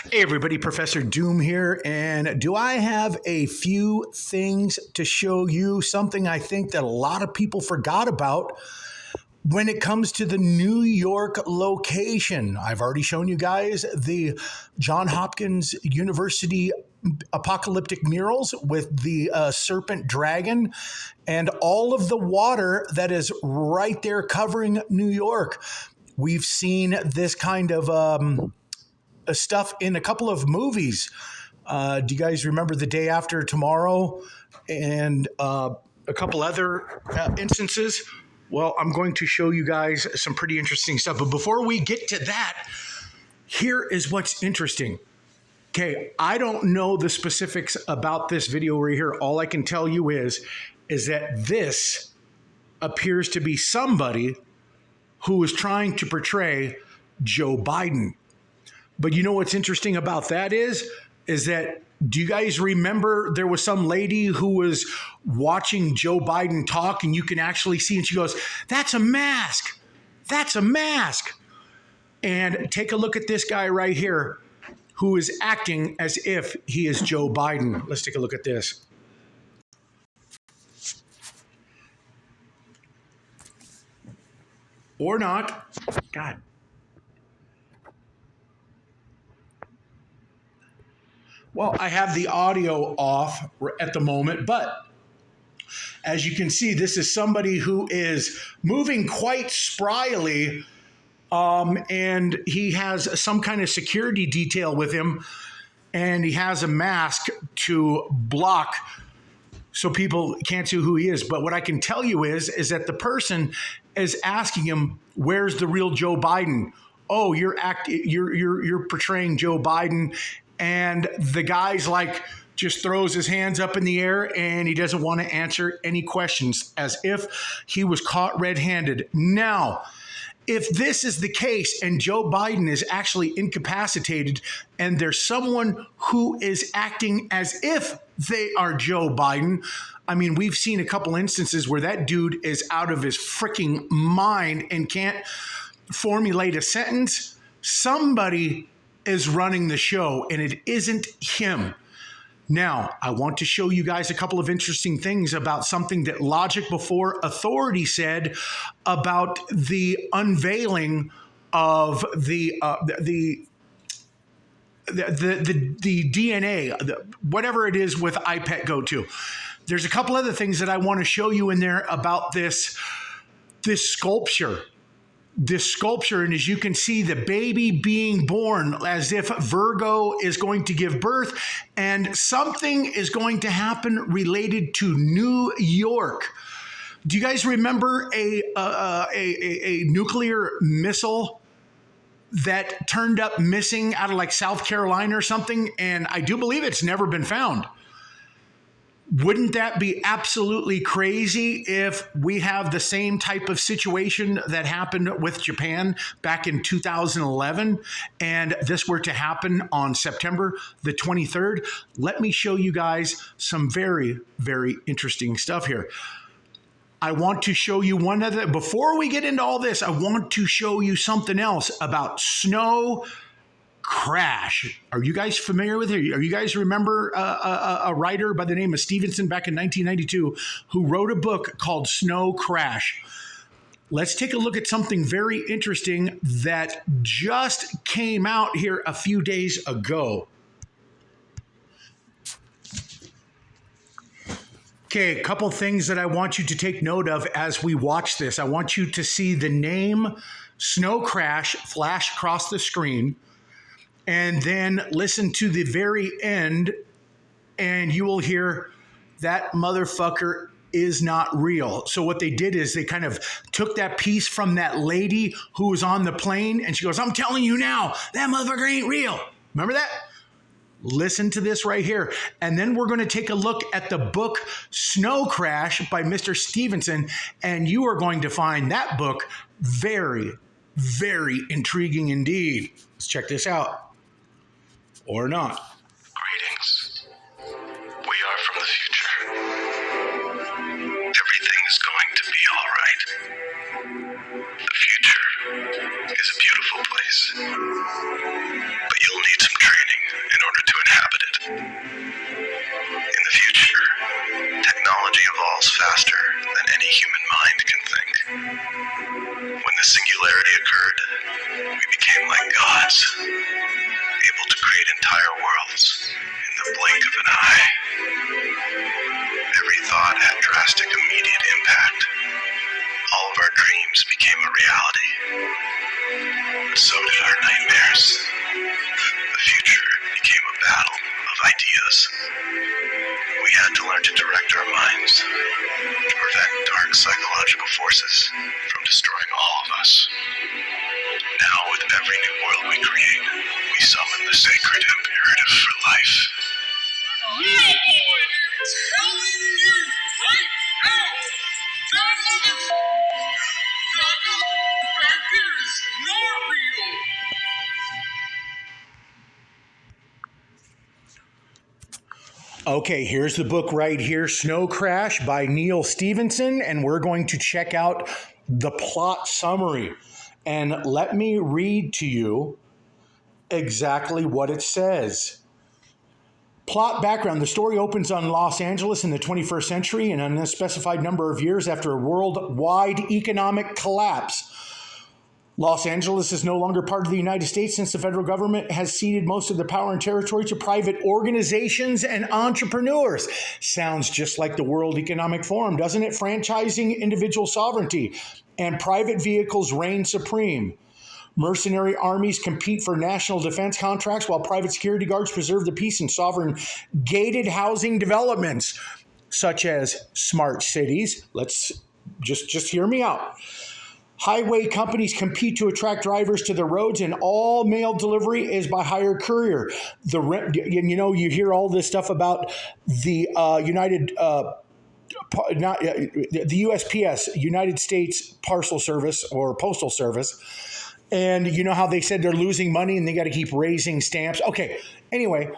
Hey everybody, Professor Doom here, and do I have a few things to show you, something I think that a lot of people forgot about when it comes to the New York location. I've already shown you guys the Johns Hopkins University apocalyptic murals with the serpent dragon and all of the water that is right there covering New York. We've seen this kind of stuff in a couple of movies. Do you guys remember The Day After Tomorrow and a couple other instances? Well, I'm going to show you guys some pretty interesting stuff. But before we get to that, here is what's interesting. Okay, I don't know the specifics about this video right here. All I can tell you is that this appears to be somebody who is trying to portray Joe Biden. But you know what's interesting about that is that, do you guys remember there was some lady who was watching Joe Biden talk and you can actually see, and she goes, "That's a mask. That's a mask." And take a look at this guy right here who is acting as if he is Joe Biden. Let's take a look at this. Or not. God. Well, I have the audio off at the moment, but as you can see, this is somebody who is moving quite spryly, and he has some kind of security detail with him, and he has a mask to block so people can't see who he is. But what I can tell you is that the person is asking him, "Where's the real Joe Biden?" "Oh, you're portraying Joe Biden." And the guy's like, just throws his hands up in the air and he doesn't want to answer any questions, as if he was caught red-handed. Now, if this is the case and Joe Biden is actually incapacitated and there's someone who is acting as if they are Joe Biden, I mean, we've seen a couple instances where that dude is out of his freaking mind and can't formulate a sentence. Somebody is running the show, and it isn't him. Now, I want to show you guys a couple of interesting things about something that Logic Before Authority said about the unveiling of the DNA, whatever it is with iPet Go 2. There's a couple other things that I want to show you in there about this sculpture. This sculpture, and as you can see, the baby being born as if Virgo is going to give birth, and something is going to happen related to New York. Do you guys remember a nuclear missile that turned up missing out of like South Carolina or something? And I do believe it's never been found. Wouldn't that be absolutely crazy if we have the same type of situation that happened with Japan back in 2011 and this were to happen on September the 23rd? Let me show you guys some very, very interesting stuff here. I want to show you one other. Before we get into all this, I want to show you something else about snow crash. Are you guys familiar with it? Are you guys remember a writer by the name of Stevenson back in 1992 who wrote a book called Snow Crash? Let's take a look at something very interesting that just came out here a few days ago. Okay, a couple things that I want you to take note of as we watch this. I want you to see the name Snow Crash flash across the screen, and then listen to the very end, and you will hear that motherfucker is not real. So what they did is they kind of took that piece from that lady who was on the plane, and she goes, "I'm telling you now, that motherfucker ain't real." Remember that? Listen to this right here. And then we're going to take a look at the book Snow Crash by Mr. Stevenson, and you are going to find that book very, very intriguing indeed. Let's check this out. Or not. Greetings. We are from the future. Everything is going to be all right. The future is a beautiful place, but you'll need some training. create entire worlds in the blink of an eye. Every thought had drastic immediate impact. All of our dreams became a reality. But so did our nightmares. The future became a battle of ideas. We had to learn to direct our minds to prevent dark psychological forces from destroying all of us. Now, with every new world we create, we summon the sacred imperative for life. Okay, here's the book right here, Snow Crash by Neil Stephenson, and we're going to check out the plot summary. And let me read to you exactly what it says. Plot background. The story opens on Los Angeles in the 21st century, an unspecified number of years after a worldwide economic collapse. Los Angeles is no longer part of the United States since the federal government has ceded most of the power and territory to private organizations and entrepreneurs. Sounds just like the World Economic Forum, doesn't it? Franchising individual sovereignty and private vehicles reign supreme. Mercenary armies compete for national defense contracts while private security guards preserve the peace in sovereign gated housing developments, such as smart cities. Let's just hear me out. Highway companies compete to attract drivers to the roads, and all mail delivery is by hired courier. You hear all this stuff about the the USPS, United States Parcel Service or Postal Service, and you know how they said they're losing money and they got to keep raising stamps. Okay, anyway,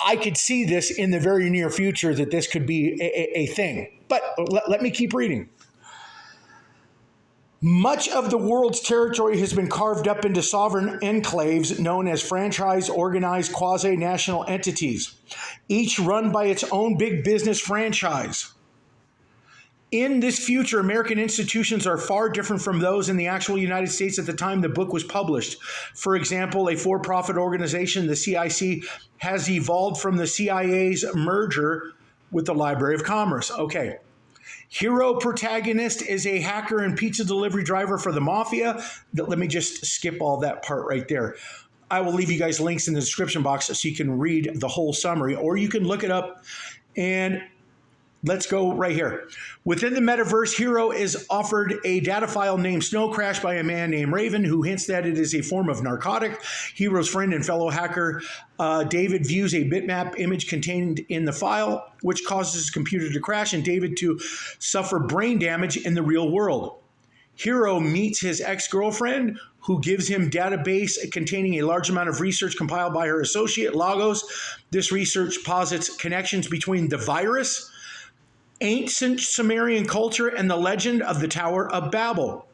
I could see this in the very near future that this could be a thing. But let me keep reading. Much of the world's territory has been carved up into sovereign enclaves known as franchise-organized quasi-national entities, each run by its own big business franchise. In this future, American institutions are far different from those in the actual United States at the time the book was published. For example, a for-profit organization, the CIC, has evolved from the CIA's merger with the Library of Commerce. Okay. Hero protagonist is a hacker and pizza delivery driver for the mafia. Let me just skip all that part right there. I will leave you guys links in the description box so you can read the whole summary, or you can look it up. And let's go right here. Within the metaverse, Hero is offered a data file named Snow Crash by a man named Raven, who hints that it is a form of narcotic. Hero's friend and fellow hacker David views a bitmap image contained in the file, which causes his computer to crash and David to suffer brain damage in the real world. Hero meets his ex-girlfriend, who gives him database containing a large amount of research compiled by her associate, Lagos. This research posits connections between the virus, ancient Sumerian culture, and the legend of the Tower of Babel.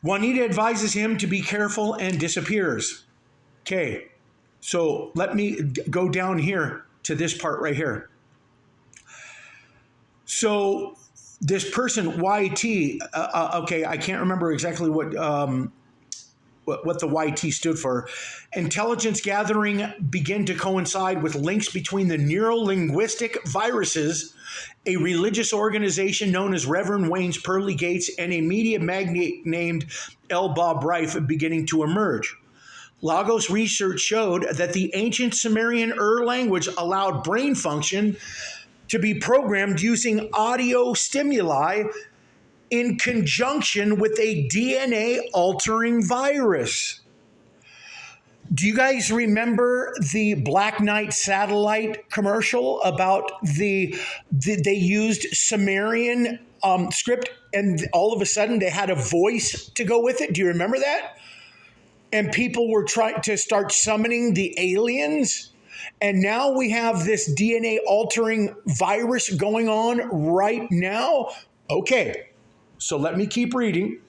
Juanita advises him to be careful and disappears. Okay, so let me go down here to this part right here. So this person, YT, okay, I can't remember exactly what the YT stood for. Intelligence gathering begin to coincide with links between the neurolinguistic viruses, a religious organization known as Reverend Wayne's Pearly Gates, and a media magnate named L. Bob Reif beginning to emerge. Lagos research showed that the ancient Sumerian language allowed brain function to be programmed using audio stimuli in conjunction with a DNA-altering virus. Do you guys remember the Black Knight satellite commercial about they used Sumerian script and all of a sudden they had a voice to go with it? Do you remember that? And people were trying to start summoning the aliens. And now we have this DNA-altering virus going on right now. Okay. So let me keep reading.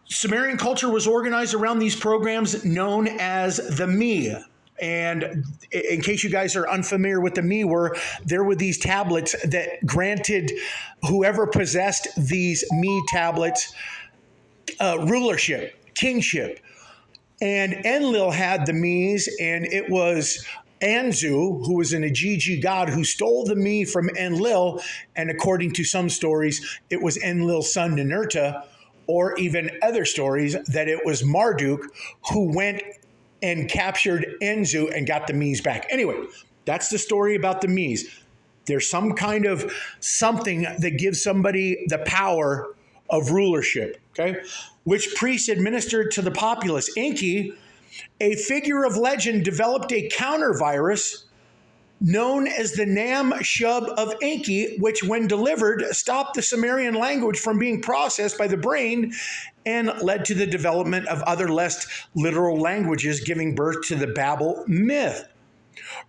Sumerian culture was organized around these programs known as the Me. And in case you guys are unfamiliar with the Me, there were these tablets that granted whoever possessed these Me tablets rulership, kingship. And Enlil had the Mies, and it was Anzu, who was an Ajiji god, who stole the Me from Enlil. And according to some stories, it was Enlil's son Ninurta, or even other stories that it was Marduk who went and captured Enzu and got the Mies back. Anyway, that's the story about the Mies. There's some kind of something that gives somebody the power of rulership, okay? Which priests administered to the populace. Enki, a figure of legend, developed a counter virus known as the Nam Shub of Enki, which, when delivered, stopped the Sumerian language from being processed by the brain and led to the development of other less literal languages, giving birth to the Babel myth.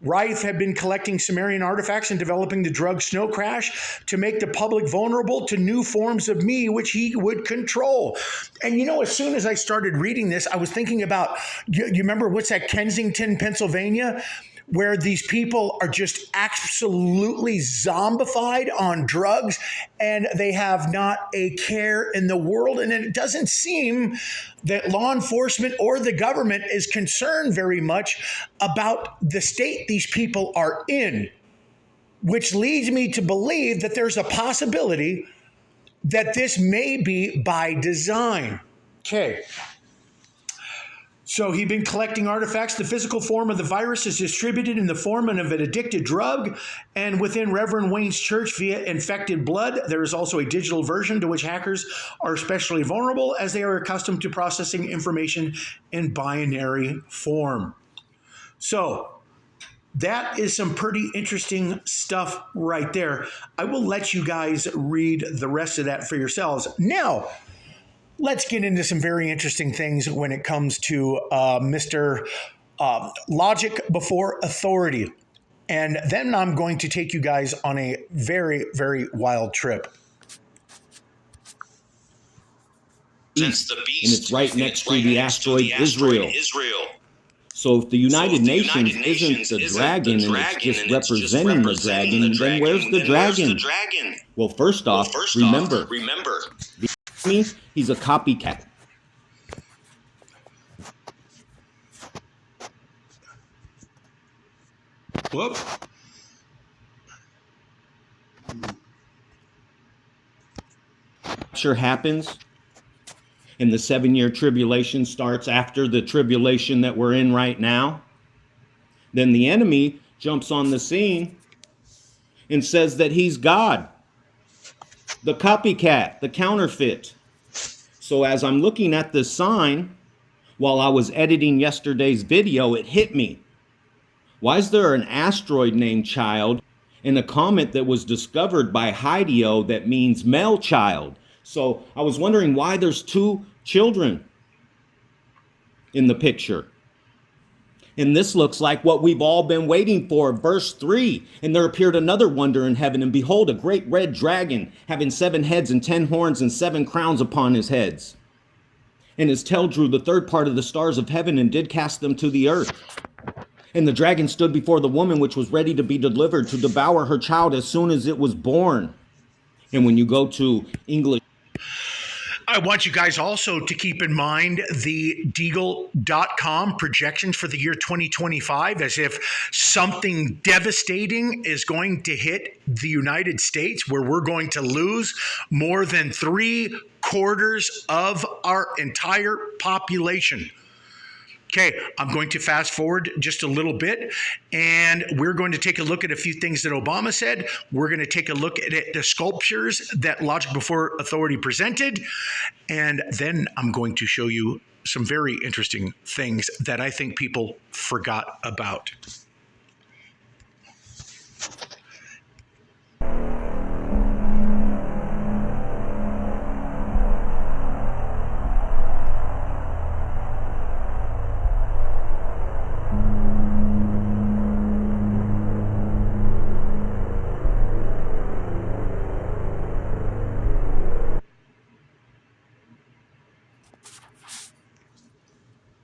Rife had been collecting Sumerian artifacts and developing the drug Snow Crash to make the public vulnerable to new forms of Me, which he would control. And you know, as soon as I started reading this, I was thinking about, you remember what's that, Kensington, Pennsylvania? Where these people are just absolutely zombified on drugs and they have not a care in the world. And it doesn't seem that law enforcement or the government is concerned very much about the state these people are in, which leads me to believe that there's a possibility that this may be by design. Okay. So he'd been collecting artifacts. The physical form of the virus is distributed in the form of an addicted drug. And within Reverend Wayne's church via infected blood, there is also a digital version to which hackers are especially vulnerable as they are accustomed to processing information in binary form. So that is some pretty interesting stuff right there. I will let you guys read the rest of that for yourselves. Now, let's get into some very interesting things when it comes to Mr. Logic before authority. And then I'm going to take you guys on a very, very wild trip. Since the beast, and it's right next to the asteroid Israel. So if the United Nations isn't the dragon and it's just representing the dragon, then where's the dragon? Well, first off, remember. Means he's a copycat. Whoop. Sure happens. And the 7-year tribulation starts after the tribulation that we're in right now. Then the enemy jumps on the scene and says that he's God. The copycat, the counterfeit. So as I'm looking at this sign, while I was editing yesterday's video, it hit me. Why is there an asteroid named Child and a comet that was discovered by Hideo that means male child? So I was wondering why there's 2 children in the picture. And this looks like what we've all been waiting for, verse 3. And there appeared another wonder in heaven, and behold, a great red dragon, having 7 heads and 10 horns and 7 crowns upon his heads. And his tail drew the third part of the stars of heaven and did cast them to the earth. And the dragon stood before the woman which was ready to be delivered to devour her child as soon as it was born. And when you go to English, I want you guys also to keep in mind the Deagle.com projections for the year 2025, as if something devastating is going to hit the United States, where we're going to lose more than 3/4 of our entire population. Okay, I'm going to fast forward just a little bit, and we're going to take a look at a few things that Obama said. We're going to take a look at the sculptures that Logic Before Authority presented, and then I'm going to show you some very interesting things that I think people forgot about.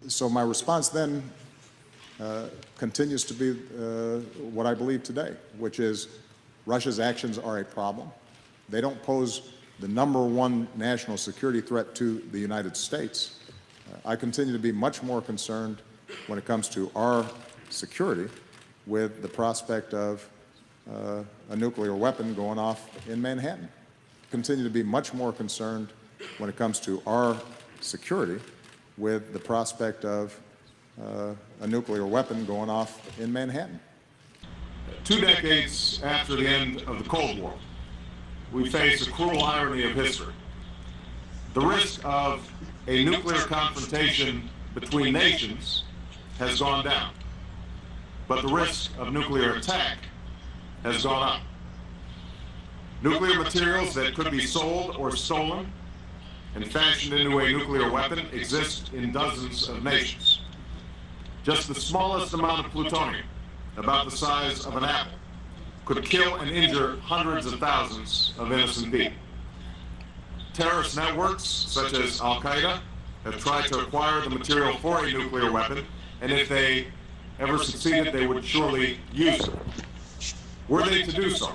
So my response then continues to be what I believe today, which is Russia's actions are a problem. They don't pose the #1 national security threat to the United States, I continue to be much more concerned when it comes to our security with the prospect of a nuclear weapon going off in Manhattan. Continue to be much more concerned when it comes to our security with the prospect of a nuclear weapon going off in Manhattan. 2 decades after the end of the Cold War, we face a cruel irony of history. The risk of a nuclear confrontation between nations has gone down, but the risk of nuclear attack has gone up. Nuclear materials that could be sold or stolen and fashioned into a nuclear weapon exist in dozens of nations. Just the smallest amount of plutonium, about the size of an apple, could kill and injure hundreds of thousands of innocent people. Terrorist networks, such as Al-Qaeda, have tried to acquire the material for a nuclear weapon, and if they ever succeeded, they would surely use it. Were they to do so,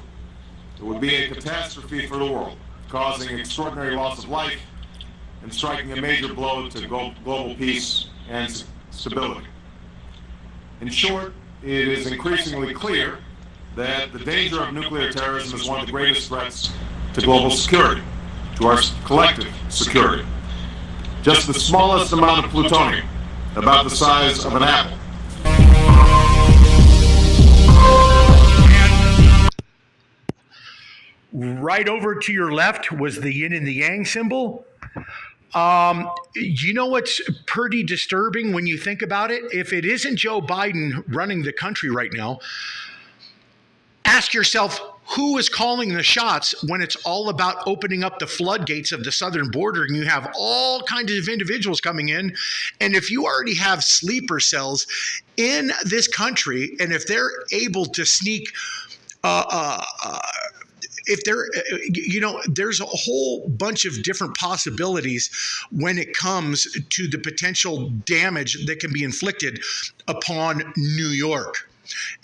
it would be a catastrophe for the world, causing extraordinary loss of life and striking a major blow to global peace and stability. In short, it is increasingly clear that the danger of nuclear terrorism is one of the greatest threats to global security, to our collective security. Just the smallest amount of plutonium, about the size of an apple. Right over to your left was the yin and the yang symbol. You know what's pretty disturbing when you think about it? If it isn't Joe Biden running the country right now, ask yourself, who is calling the shots when it's all about opening up the floodgates of the southern border and you have all kinds of individuals coming in? And if you already have sleeper cells in this country, and if they're able to sneak if there, there's a whole bunch of different possibilities when it comes to the potential damage that can be inflicted upon New York.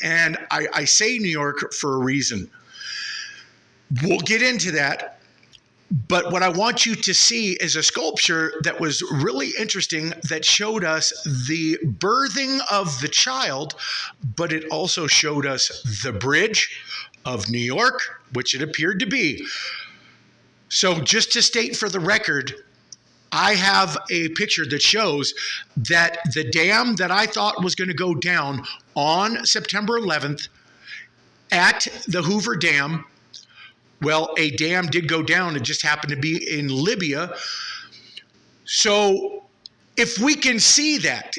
And I say New York for a reason. We'll get into that. But what I want you to see is a sculpture that was really interesting that showed us the birthing of the child, but it also showed us the bridge of New York, which it appeared to be. So just to state for the record, I have a picture that shows that the dam that I thought was going to go down on September 11th at the Hoover Dam, well, a dam did go down. It just happened to be in Libya. So if we can see that,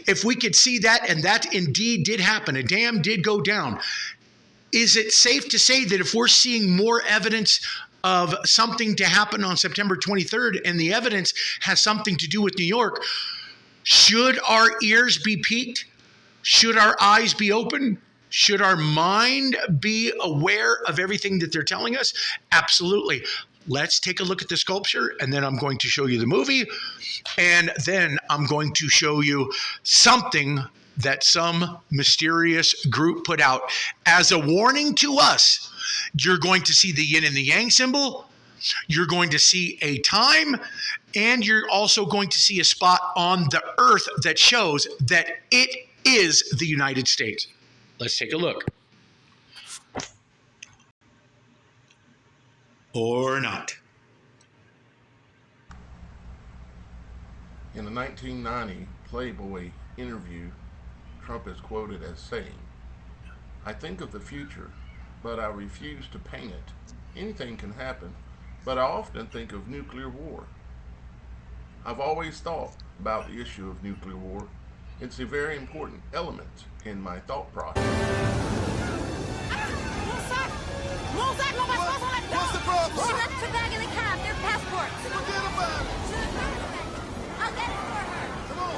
and that indeed did happen, a dam did go down, is it safe to say that if we're seeing more evidence of something to happen on September 23rd and the evidence has something to do with New York, should our ears be piqued? Should our eyes be open? Should our mind be aware of everything that they're telling us? Absolutely. Let's take a look at the sculpture, and then I'm going to show you the movie, and then I'm going to show you something that some mysterious group put out as a warning to us. You're going to see the yin and the yang symbol. You're going to see a time, and you're also going to see a spot on the earth that shows that it is the United States. Let's take a look. Or not. In a 1990 Playboy interview, Trump is quoted as saying, "I think of the future, but I refuse to paint it. Anything can happen, but I often think of nuclear war. I've always thought about the issue of nuclear war. It's a very important element in my thought process." What's the problem? She left her bag in the cab, their passports. Forget about it. I'll get it for her. Come on.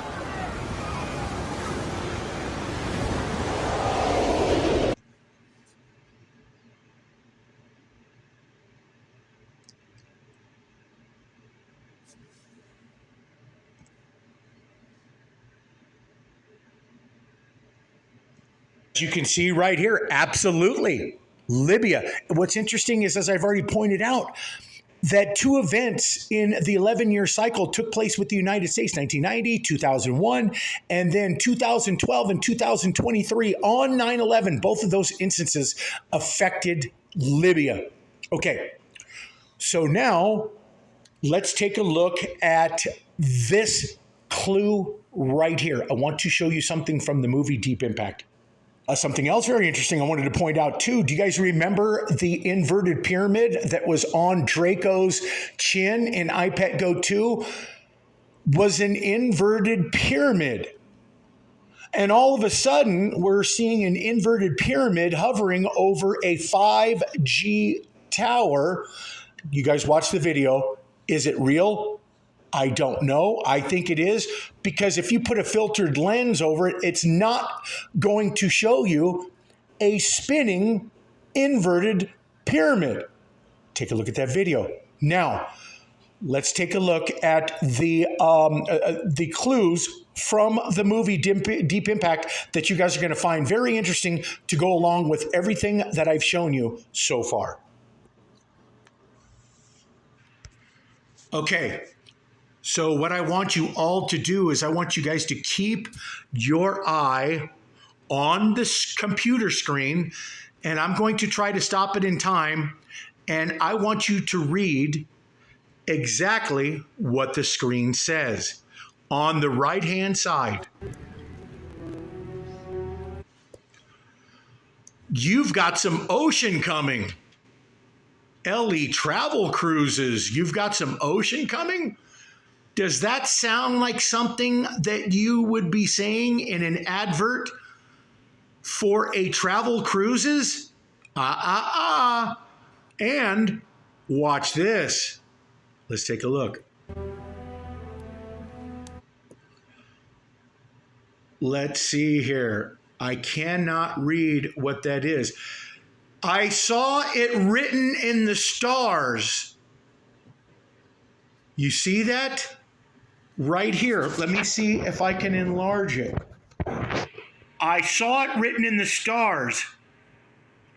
You can see right here, absolutely. Libya. What's interesting is, as I've already pointed out, that two events in the 11-year cycle took place with the United States, 1990, 2001, and then 2012 and 2023 on 9/11. Both of those instances affected Libya. Okay, so now let's take a look at this clue right here. I want to show you something from the movie Deep Impact. Something else very interesting I wanted to point out too. Do you guys remember the inverted pyramid that was on Draco's chin in iPad Go 2? Was an inverted pyramid. And all of a sudden, we're seeing an inverted pyramid hovering over a 5G tower. You guys watch the video. Is it real? I don't know. I think it is, because if you put a filtered lens over it, it's not going to show you a spinning inverted pyramid. Take a look at that video. Now, let's take a look at the clues from the movie Deep Impact that you guys are going to find very interesting to go along with everything that I've shown you so far. Okay. So what I want you all to do is I want you guys to keep your eye on this computer screen, and I'm going to try to stop it in time, and I want you to read exactly what the screen says on the right-hand side. You've got some ocean coming. LE Travel Cruises, you've got some ocean coming? Does that sound like something that you would be saying in an advert for a travel cruises? And watch this. Let's take a look. Let's see here. I cannot read what that is. I saw it written in the stars. You see that? Right here. Let me see if I can enlarge it. I saw it written in the stars.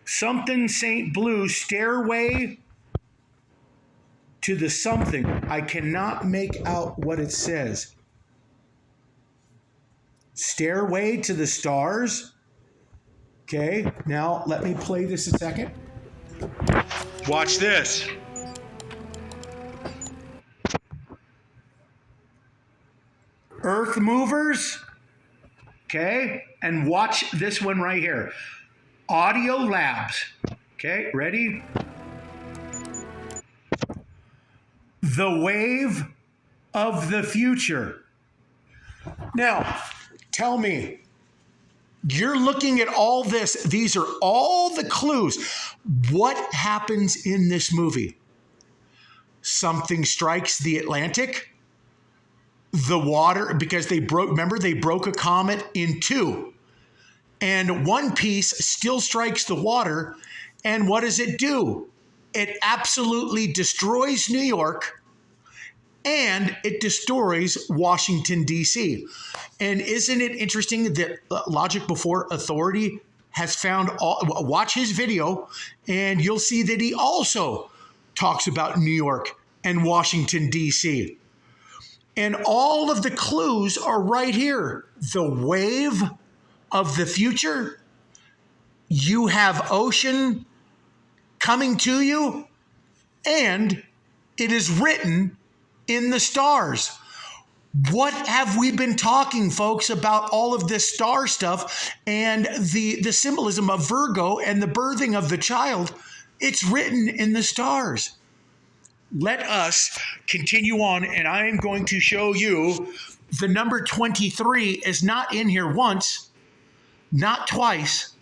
Something St. Blue, stairway to the something. I cannot make out what it says. Stairway to the stars. Okay, now let me play this a second. Watch this. Earth movers. Okay, and watch this one right here. Audio Labs. Okay, ready? The wave of the future. Now, tell me, you're looking at all this. These are all the clues. What happens in this movie? Something strikes the Atlantic. The water, because they broke a comet in two. And one piece still strikes the water. And what does it do? It absolutely destroys New York, and it destroys Washington, D.C. And isn't it interesting that Logic Before Authority has found watch his video, and you'll see that he also talks about New York and Washington, D.C. And all of the clues are right here. The wave of the future. You have ocean coming to you, and it is written in the stars. What have we been talking, folks, about all of this star stuff and the symbolism of Virgo and the birthing of the child? It's written in the stars. Let us continue on, and I am going to show you the number 23 is not in here once, not twice,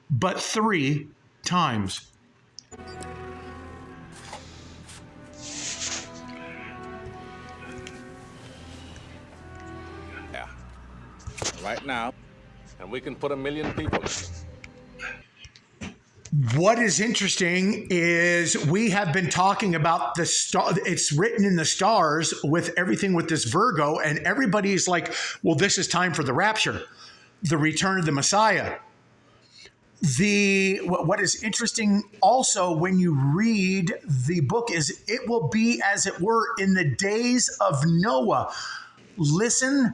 but 3 times. Yeah. Right now, and we can put 1 million people in. What is interesting is we have been talking about the star. It's written in the stars with everything with this Virgo, and everybody's like, well, this is time for the rapture, the return of the Messiah. What is interesting also when you read the book is it will be as it were in the days of Noah. Listen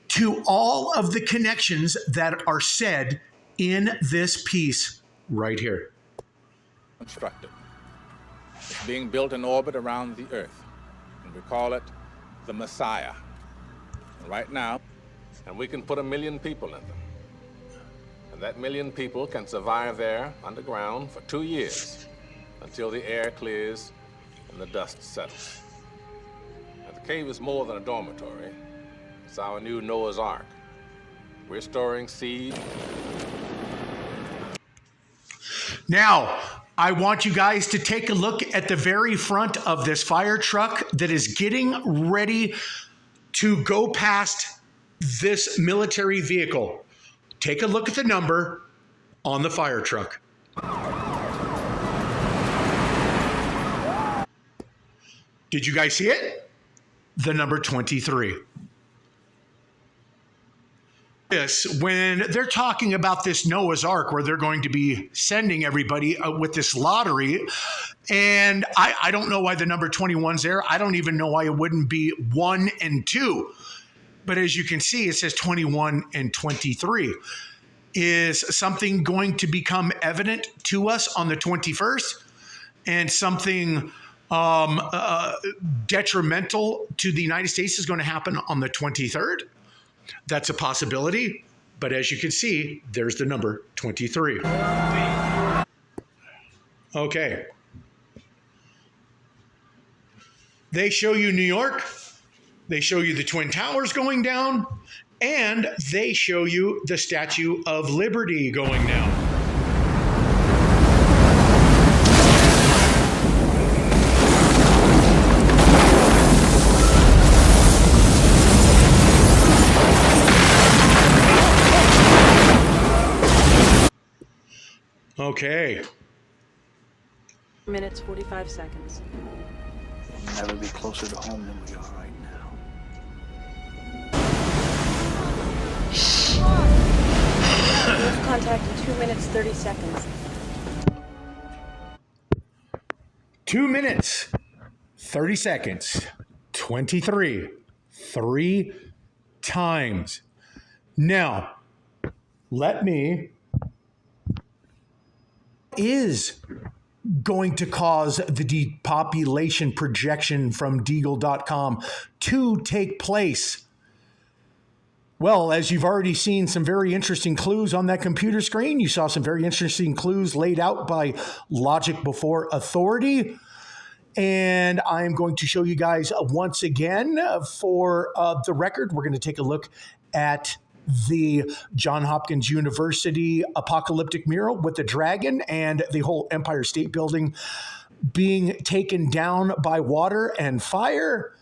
to all of the connections that are said in this piece right here. Constructed. It's being built in orbit around the Earth, and we call it the Messiah. And right now, and we can put 1 million people in them. And that 1 million people can survive there underground for 2 years until the air clears and the dust settles. Now, the cave is more than a dormitory. It's our new Noah's Ark. We're storing seed. Now, I want you guys to take a look at the very front of this fire truck that is getting ready to go past this military vehicle. Take a look at the number on the fire truck. Did you guys see it? The number 23. When they're talking about this Noah's Ark, where they're going to be sending everybody with this lottery, and I don't know why the number 21's there. I don't even know why it wouldn't be 1 and 2. But as you can see, it says 21 and 23. Is something going to become evident to us on the 21st, and something detrimental to the United States is going to happen on the 23rd? That's a possibility, but as you can see, there's the number 23. Okay. They show you New York, they show you the Twin Towers going down, and they show you the Statue of Liberty going down. Okay. Minutes, 45 seconds. We'll never be closer to home than we are right now. Lose contact in 2 minutes, 30 seconds. 2 minutes, 30 seconds, 23, 3 times. Now, let me... is going to cause the depopulation projection from Deagle.com to take place? Well, as you've already seen some very interesting clues on that computer screen, you saw some very interesting clues laid out by Logic Before Authority. And I'm going to show you guys once again for the record. We're going to take a look at the Johns Hopkins University apocalyptic mural with the dragon and the whole Empire State Building being taken down by water and fire.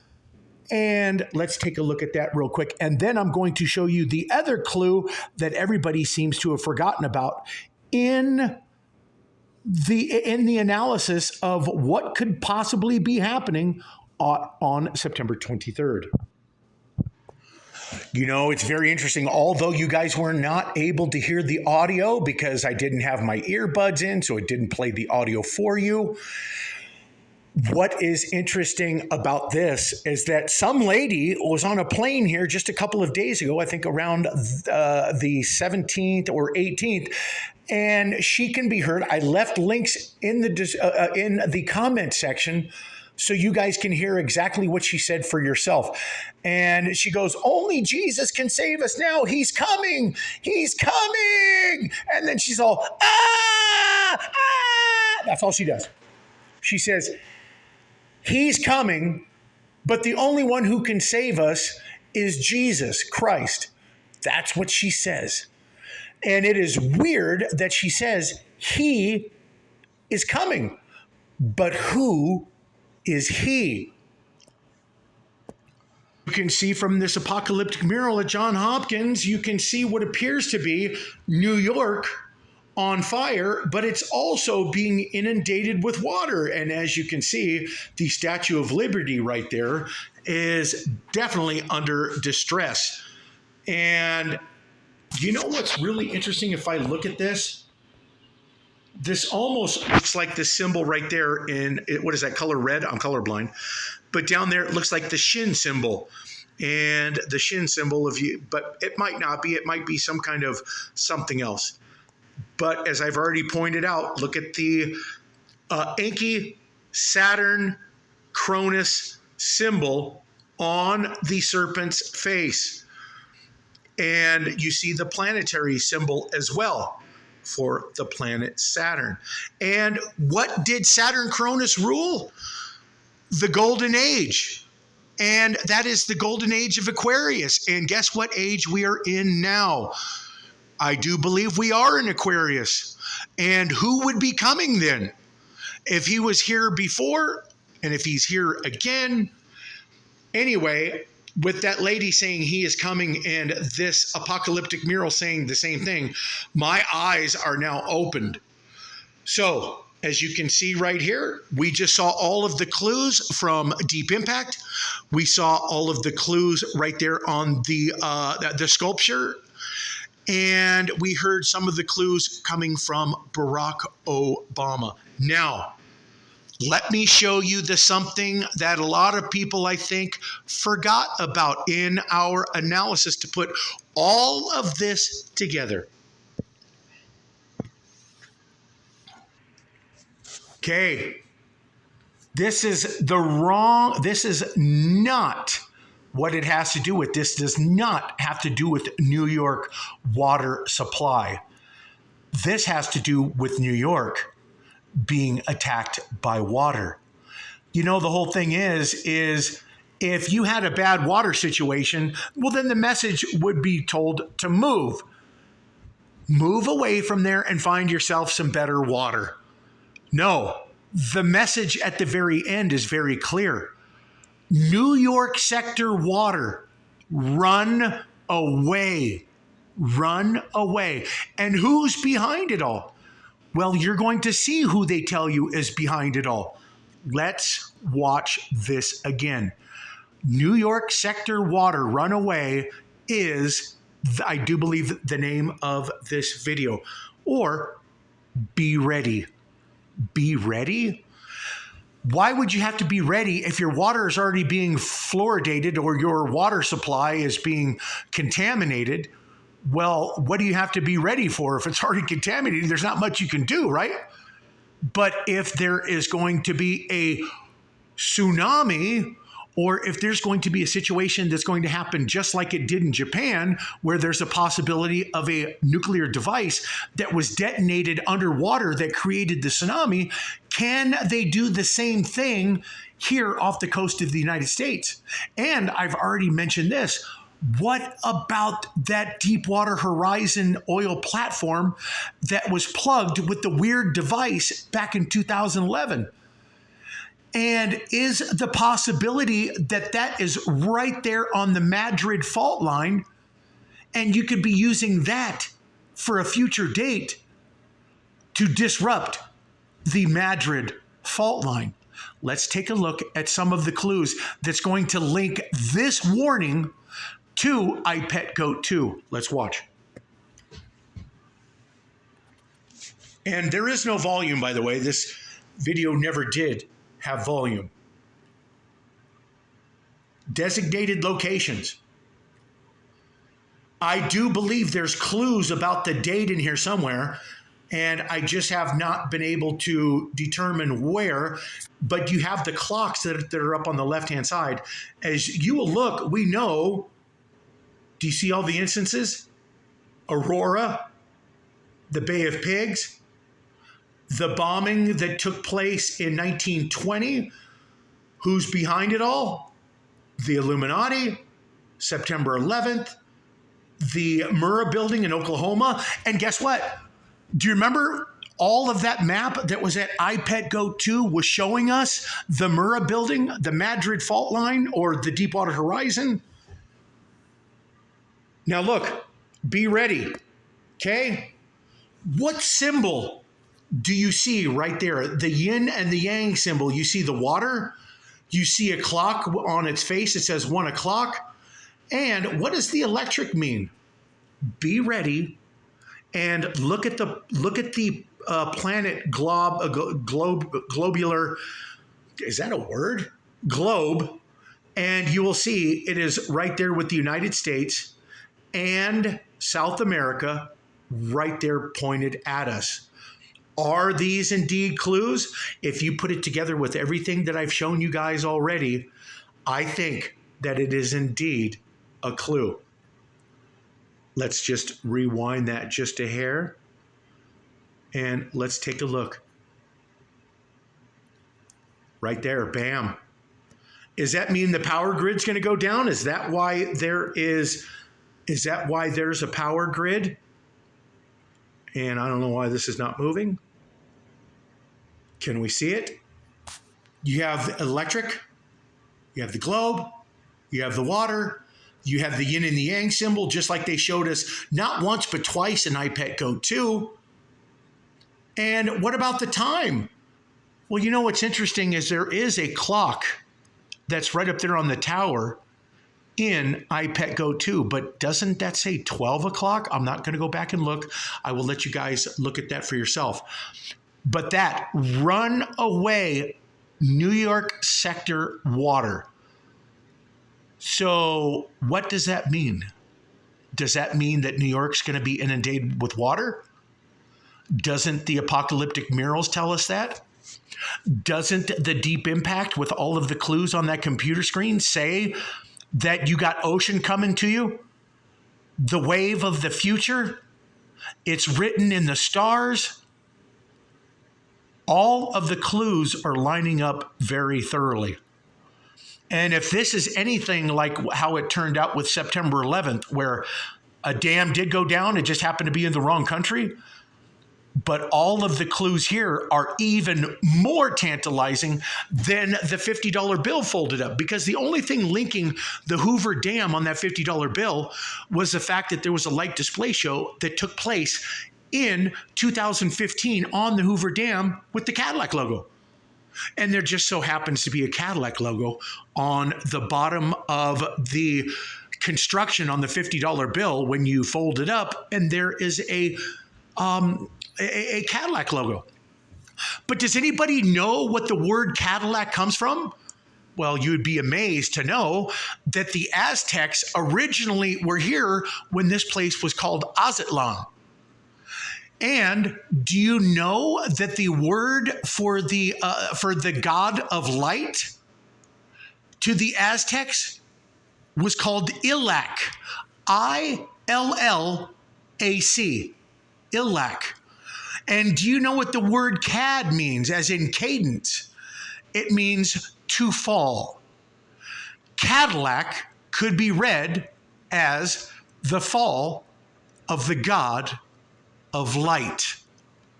And let's take a look at that real quick. And then I'm going to show you the other clue that everybody seems to have forgotten about in the analysis of what could possibly be happening on September 23rd. You know, it's very interesting. Although you guys were not able to hear the audio because I didn't have my earbuds in, so it didn't play the audio for you. What is interesting about this is that some lady was on a plane here just a couple of days ago, I think around the 17th or 18th, and she can be heard. I left links in the comment section so you guys can hear exactly what she said for yourself. And she goes, "Only Jesus can save us now. He's coming. He's coming." And then she's all, "Ah, ah." That's all she does. She says, "He's coming, but the only one who can save us is Jesus Christ." That's what she says. And it is weird that she says he is coming, but who is he? You can see from this apocalyptic mural at Johns Hopkins, you can see what appears to be New York on fire, but it's also being inundated with water. And as you can see, the Statue of Liberty right there is definitely under distress. And you know what's really interesting if I look at this? this almost looks like the symbol right there in, what is that color, red? I'm colorblind. But down there, it looks like the Shin symbol. And the Shin symbol of you, but it might not be. It might be some kind of something else. But as I've already pointed out, look at the Enki, Saturn, Cronus symbol on the serpent's face. And you see the planetary symbol as well for the planet Saturn. And what did Saturn Cronus rule? The Golden Age. And that is the Golden Age of Aquarius. And guess what age we are in now? I do believe we are in Aquarius. And who would be coming then? If he was here before, and if he's here again. Anyway, with that lady saying he is coming and this apocalyptic mural saying the same thing, my eyes are now opened. So, as you can see right here, we just saw all of the clues from Deep Impact. We saw all of the clues right there on the sculpture. And we heard some of the clues coming from Barack Obama. Now, let me show you the something that a lot of people, I think, forgot about in our analysis to put all of this together. Okay, this is not what it has to do with. This does not have to do with New York water supply. This has to do with New York being attacked by water. You know, the whole thing is if you had a bad water situation, well, then the message would be told to move. Move away from there and find yourself some better water. No, the message at the very end is very clear. New York sector water, run away. Run away. And who's behind it all? Well, you're going to see who they tell you is behind it all. Let's watch this again. New York sector water, run away is, I do believe, the name of this video. Or be ready. Be ready? Why would you have to be ready if your water is already being fluoridated or your water supply is being contaminated? Well, what do you have to be ready for? If it's already contaminated, there's not much you can do, right? But if there is going to be a tsunami, or if there's going to be a situation that's going to happen just like it did in Japan, where there's a possibility of a nuclear device that was detonated underwater that created the tsunami, can they do the same thing here off the coast of the United States? And I've already mentioned this. What about that Deepwater Horizon oil platform that was plugged with the weird device back in 2011? And is the possibility that that is right there on the Madrid fault line, and you could be using that for a future date to disrupt the Madrid fault line? Let's take a look at some of the clues that's going to link this warning to iPetGoat 2. Let's watch. And there is no volume, by the way. This video never did have volume. Designated locations. I do believe there's clues about the date in here somewhere, and I just have not been able to determine where, but you have the clocks that are up on the left-hand side. As you will look, we know, do you see all the instances? Aurora, the Bay of Pigs, the bombing that took place in 1920. Who's behind it all? The Illuminati, September 11th, the Murrah building in Oklahoma. And guess what? Do you remember all of that map that was at iPetGoat 2 was showing us the Murrah building, the Madrid fault line, or the Deepwater Horizon? Now look, be ready, okay? What symbol do you see right there? The yin and the yang symbol. You see the water. You see a clock on its face. It says 1 o'clock. And what does the electric mean? Be ready and look at the planet globular, is that a word? Globe. And you will see it is right there with the United States and South America right there pointed at us. Are these indeed clues? If you put it together with everything that I've shown you guys already, I think that it is indeed a clue. Let's just rewind that just a hair and let's take a look. Right there, bam. Does that mean the power grid's going to go down? Is that why there's a power grid? And I don't know why this is not moving. Can we see it? You have the electric, you have the globe, you have the water, you have the yin and the yang symbol, just like they showed us not once but twice in iPet Go 2. And what about the time? Well, you know what's interesting is there is a clock that's right up there on the tower in iPet Go 2, but doesn't that say 12 o'clock? I'm not going to go back and look. I will let you guys look at that for yourself. But that runaway New York sector water. So what does that mean? Does that mean that New York's going to be inundated with water? Doesn't the apocalyptic murals tell us that? Doesn't the deep impact with all of the clues on that computer screen say that you got ocean coming to you? The wave of the future? It's written in the stars. All of the clues are lining up very thoroughly. And if this is anything like how it turned out with September 11th, where a dam did go down, it just happened to be in the wrong country. But all of the clues here are even more tantalizing than the $50 bill folded up, because the only thing linking the Hoover Dam on that $50 bill was the fact that there was a light display show that took place in 2015 on the Hoover Dam with the Cadillac logo. And there just so happens to be a Cadillac logo on the bottom of the construction on the $50 bill when you fold it up, and there is a Cadillac logo. But does anybody know what the word Cadillac comes from? Well, you'd be amazed to know that the Aztecs originally were here when this place was called Aztlan. And do you know that the word for the god of light to the Aztecs was called Ilac, I-L-L-A-C, Ilac. And do you know what the word cad means, as in cadence? It means to fall. Cadillac could be read as the fall of the god of light,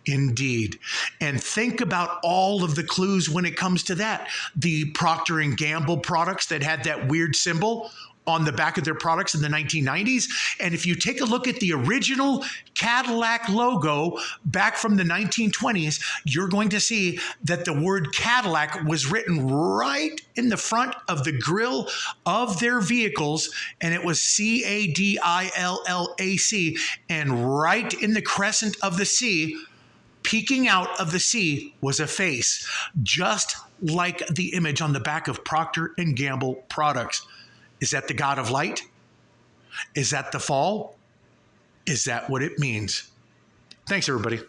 indeed. And think about all of the clues when it comes to that. The Procter & Gamble products that had that weird symbol on the back of their products in the 1990s. And if you take a look at the original Cadillac logo back from the 1920s, you're going to see that the word Cadillac was written right in the front of the grille of their vehicles, and it was C-A-D-I-L-L-A-C, and right in the crescent of the C, peeking out of the sea, was a face, just like the image on the back of Procter & Gamble products. Is that the god of light? Is that the fall? Is that what it means? Thanks, everybody.